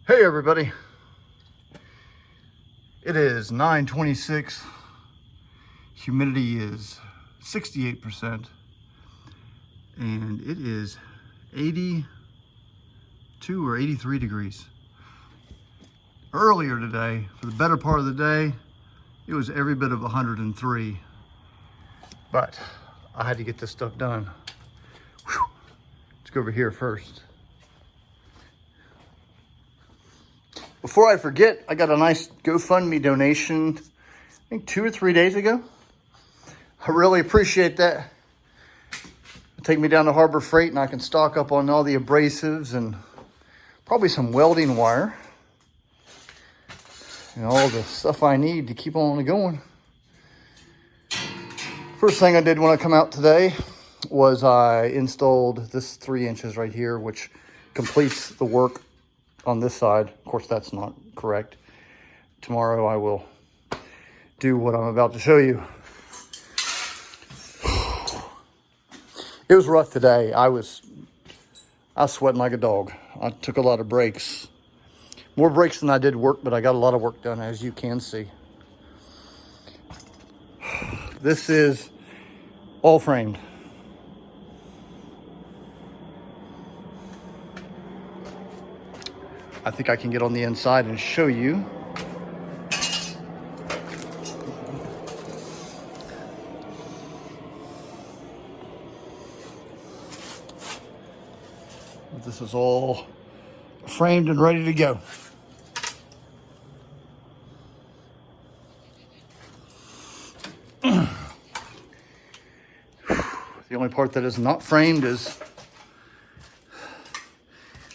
Hey everybody, it is 9:26, humidity is 68%, and it is 82 or 83 degrees. Earlier today, for the better part of the day, it was every bit of 103, but I had to get this stuff done. Whew. Let's go over here first. Before I forget, I got a nice GoFundMe donation, I think 2 or 3 days ago. I really appreciate that. It'll take me down to Harbor Freight and I can stock up on all the abrasives and probably some welding wire and all the stuff I need to keep on going. First thing I did when I come out today was I installed this 3 inches right here, which completes the work on this side. Of course, that's not correct. Tomorrow I will do what I'm about to show you. It was rough today. I was sweating like a dog. I took a lot of breaks. More breaks than I did work, but I got a lot of work done, as you can see. This is all framed. I think I can get on the inside and show you. This is all framed and ready to go. The only part that is not framed is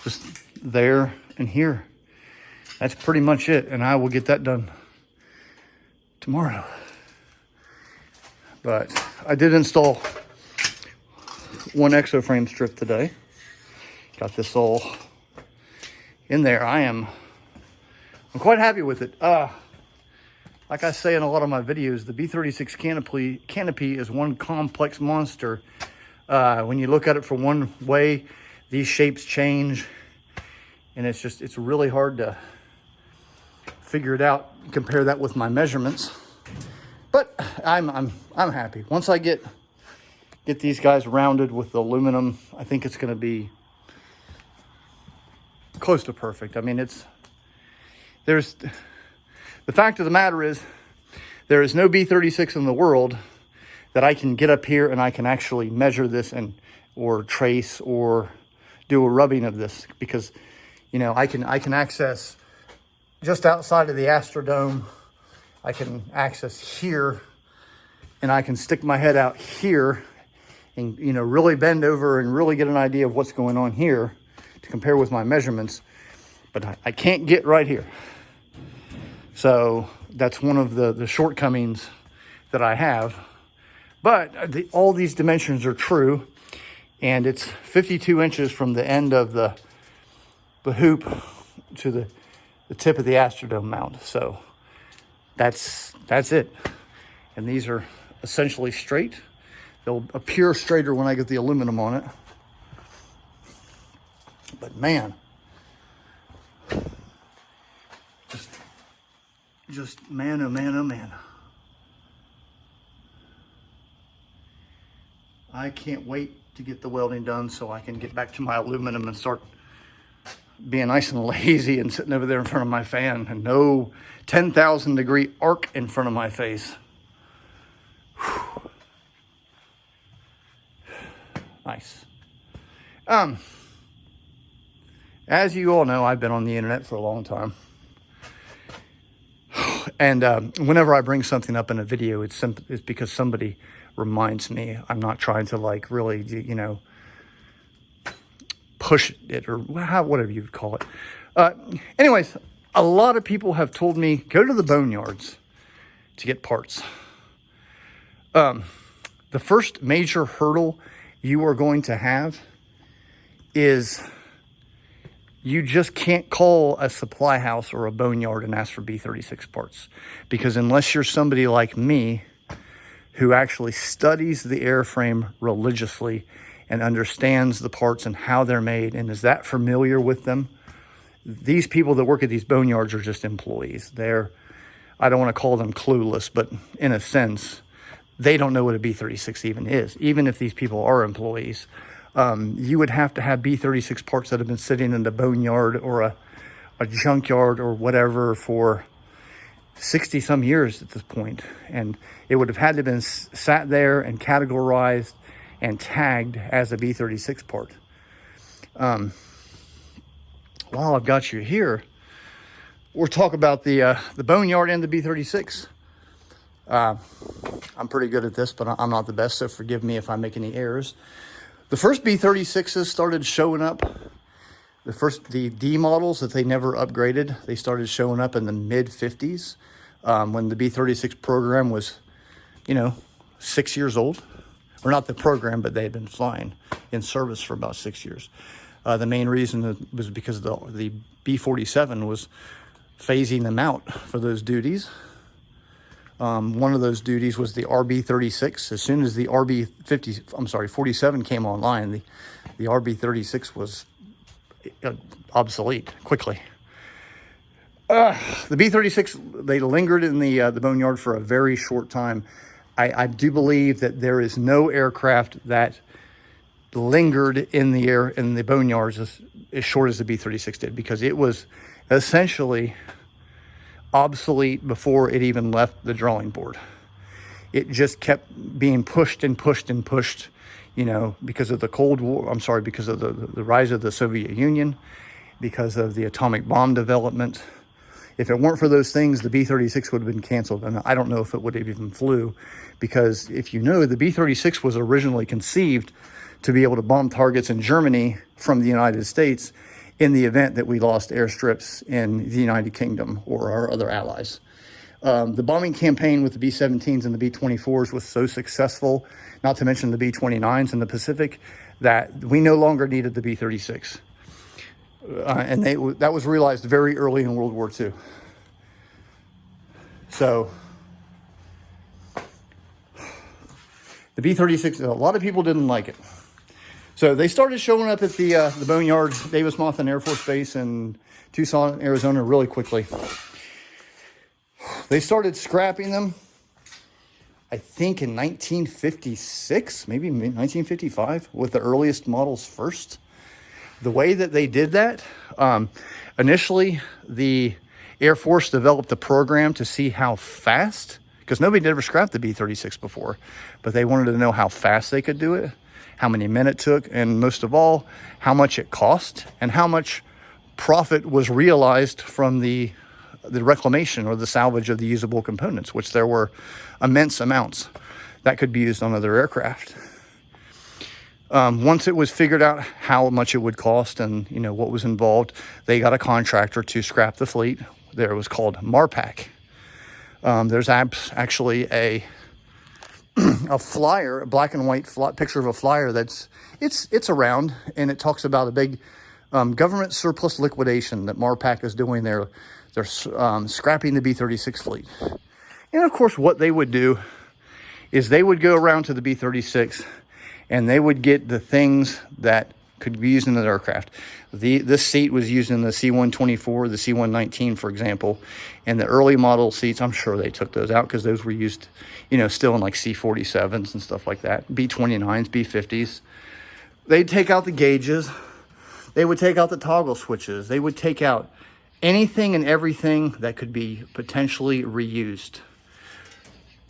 just there and here. That's pretty much it, and I will get that done tomorrow. But I did install one exo frame strip today. Got this all in there. I'm quite happy with it. Like I say in a lot of my videos, the B-36 Canopy is one complex monster. When you look at it from one way, these shapes change, and it's really hard to figure it out, compare that with my measurements. But I'm happy. Once I get these guys rounded with the aluminum, I think it's going to be close to perfect. I mean, the fact of the matter is, there is no B-36 in the world that I can get up here and I can actually measure this or trace or do a rubbing of this, because you know, I can access just outside of the Astrodome. I can access here, and I can stick my head out here and, you know, really bend over and really get an idea of what's going on here to compare with my measurements. But I can't get right here. So that's one of the shortcomings that I have. But all these dimensions are true, and it's 52 inches from the end of the hoop to the tip of the Astrodome mount. So that's it. And these are essentially straight. They'll appear straighter when I get the aluminum on it. But man, just man, oh man, oh man. I can't wait to get the welding done so I can get back to my aluminum and start being nice and lazy and sitting over there in front of my fan and no 10,000 degree arc in front of my face. Whew. Nice. As you all know, I've been on the internet for a long time. And whenever I bring something up in a video, it's because somebody reminds me. I'm not trying to like really, you know, push it or whatever you'd call it. Anyways, a lot of people have told me, go to the boneyards to get parts. The first major hurdle you are going to have is you just can't call a supply house or a boneyard and ask for B-36 parts. Because unless you're somebody like me who actually studies the airframe religiously and understands the parts and how they're made and is that familiar with them, these people that work at these boneyards are just employees. I don't want to call them clueless, but in a sense, they don't know what a B-36 even is. Even if these people are employees, you would have to have B-36 parts that have been sitting in the boneyard or a junkyard or whatever for 60 some years at this point. And it would have had to have been sat there and categorized and tagged as a B-36 part. While I've got you here, we'll talk about the boneyard and the B-36. I'm pretty good at this, but I'm not the best, so forgive me if I make any errors. The first B-36s started showing up. The D models that they never upgraded, they started showing up in the mid-50s when the B-36 program was, 6 years old. Or not the program, but they had been flying in service for about 6 years. The main reason was because the B-47 was phasing them out for those duties. One of those duties was the RB-36. As soon as the 47 came online, the RB-36 was obsolete quickly. The B-36, they lingered in the boneyard for a very short time. I do believe that there is no aircraft that lingered in the air in the boneyards as short as the B-36 did, because it was essentially obsolete before it even left the drawing board. It just kept being pushed and pushed and pushed, because of the Cold War. Because of the rise of the Soviet Union, because of the atomic bomb development. If it weren't for those things, the B-36 would have been canceled. And I don't know if it would have even flew, because if you know, the B-36 was originally conceived to be able to bomb targets in Germany from the United States in the event that we lost airstrips in the United Kingdom or our other allies. The bombing campaign with the B-17s and the B-24s was so successful, not to mention the B-29s in the Pacific, that we no longer needed the B-36. And that was realized very early in World War II. So the B-36, a lot of people didn't like it. So they started showing up at the boneyard, Davis-Monthan Air Force Base in Tucson, Arizona, really quickly. They started scrapping them, I think, in 1956, maybe 1955, with the earliest models first. The way that they did that, initially, the Air Force developed a program to see how fast, because nobody had ever scrapped the B-36 before, but they wanted to know how fast they could do it, how many minutes it took, and most of all, how much it cost, and how much profit was realized from the reclamation or the salvage of the usable components, which there were immense amounts that could be used on other aircraft. Once it was figured out how much it would cost and what was involved, they got a contractor to scrap the fleet. There was called MARPAC. There's actually a flyer, a black and white picture of a flyer it's around, and it talks about a big government surplus liquidation that MARPAC is doing there. They're scrapping the B-36 fleet. And of course, what they would do is they would go around to the B-36 and they would get the things that could be used in the aircraft. This seat was used in the C-124, the C-119, for example. And the early model seats, I'm sure they took those out because those were used, still in like C-47s and stuff like that. B-29s, B-50s. They'd take out the gauges. They would take out the toggle switches. They would take out anything and everything that could be potentially reused.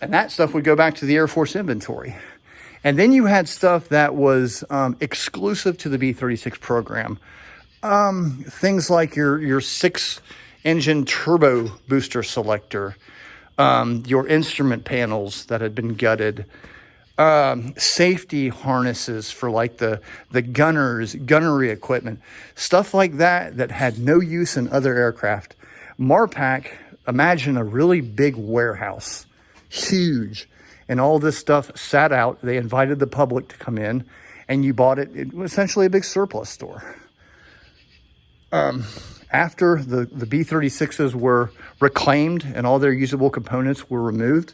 And that stuff would go back to the Air Force inventory. And then you had stuff that was exclusive to the B-36 program. Things like your 6-engine turbo booster selector, your instrument panels that had been gutted, safety harnesses for like the gunnery equipment, stuff like that had no use in other aircraft. MARPAC, imagine a really big warehouse, huge, and all this stuff sat out. They invited the public to come in, and you bought it. It was essentially a big surplus store. After the B-36s were reclaimed and all their usable components were removed,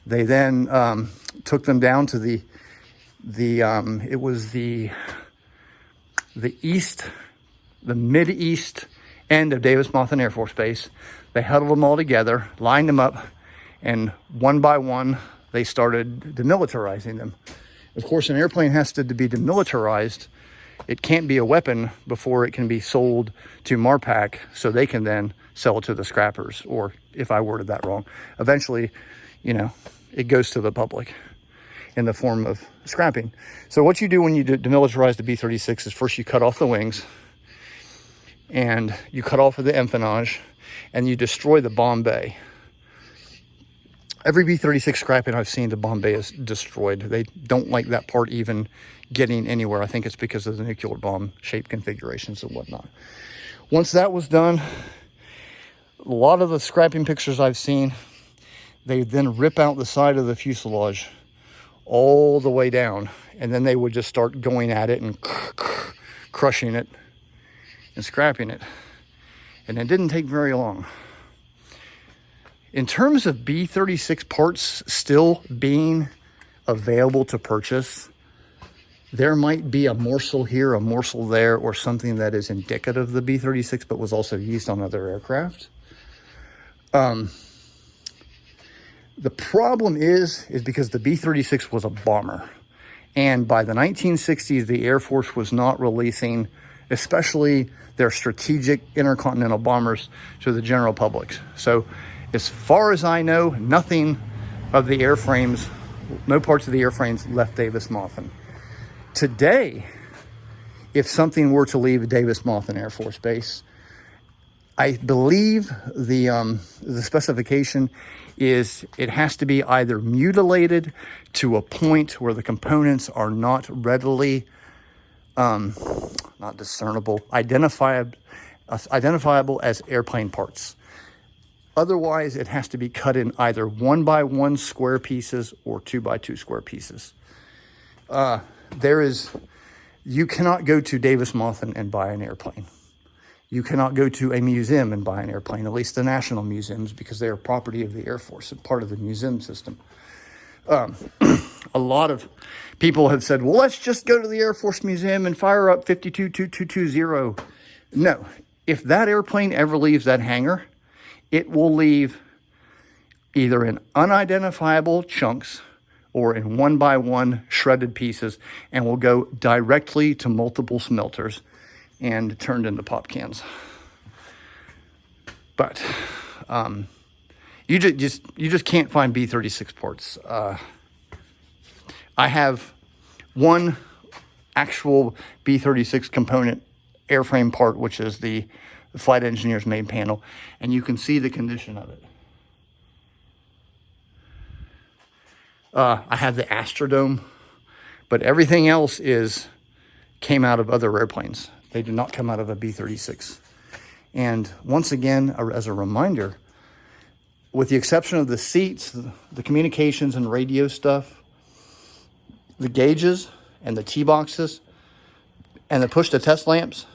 they then took them down to the Mid-East end of Davis-Monthan Air Force Base. They huddled them all together, lined them up, and one by one, they started demilitarizing them. Of course, an airplane has to be demilitarized. It can't be a weapon before it can be sold to MARPAC, so they can then sell it to the scrappers. Or if I worded that wrong, eventually, you know, it goes to the public in the form of scrapping. So what you do when you demilitarize the B-36 is first you cut off the wings, and you cut off the empennage, and you destroy the bomb bay. Every B-36 scrapping I've seen, the bomb bay is destroyed. They don't like that part even getting anywhere. I think it's because of the nuclear bomb shape configurations and whatnot. Once that was done, a lot of the scrapping pictures I've seen, they then rip out the side of the fuselage all the way down, and then they would just start going at it and crushing it and scrapping it. And it didn't take very long. In terms of B-36 parts still being available to purchase, there might be a morsel here, a morsel there, or something that is indicative of the B-36 but was also used on other aircraft. The problem is because the B-36 was a bomber. And by the 1960s, the Air Force was not releasing, especially their strategic intercontinental bombers, to the general public. So as far as I know, nothing of the airframes, no parts of the airframes left Davis-Monthan. Today, if something were to leave Davis-Monthan Air Force Base, I believe the specification is it has to be either mutilated to a point where the components are not readily, not discernible, identifiable as airplane parts. Otherwise, it has to be cut in either 1x1 square pieces or 2x2 square pieces. You cannot go to Davis-Monthan and buy an airplane. You cannot go to a museum and buy an airplane, at least the national museums, because they are property of the Air Force and part of the museum system. A lot of people have said, well, let's just go to the Air Force Museum and fire up 52-2220. No, if that airplane ever leaves that hangar, it will leave either in unidentifiable chunks or in 1x1 shredded pieces, and will go directly to multiple smelters and turned into pop cans. But you just can't find B-36 parts. I have one actual B-36 component airframe part, which is the flight engineer's main panel, and you can see the condition of it. I have the Astrodome, but everything else came out of other airplanes. They did not come out of a B-36. And once again, as a reminder, with the exception of the seats, the communications and radio stuff, the gauges and the T-boxes and the push-to-test lamps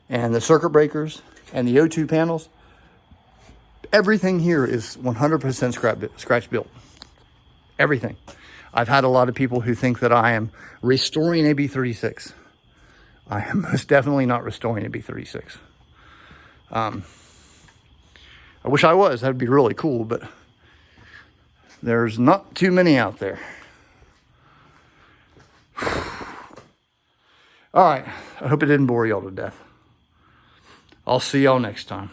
and the circuit breakers and the O2 panels, everything here is 100% scratch built. Everything. I've had a lot of people who think that I am restoring a B-36. I am most definitely not restoring a B-36. I wish I was. That'd be really cool, but there's not too many out there. All right. I hope it didn't bore y'all to death. I'll see y'all next time.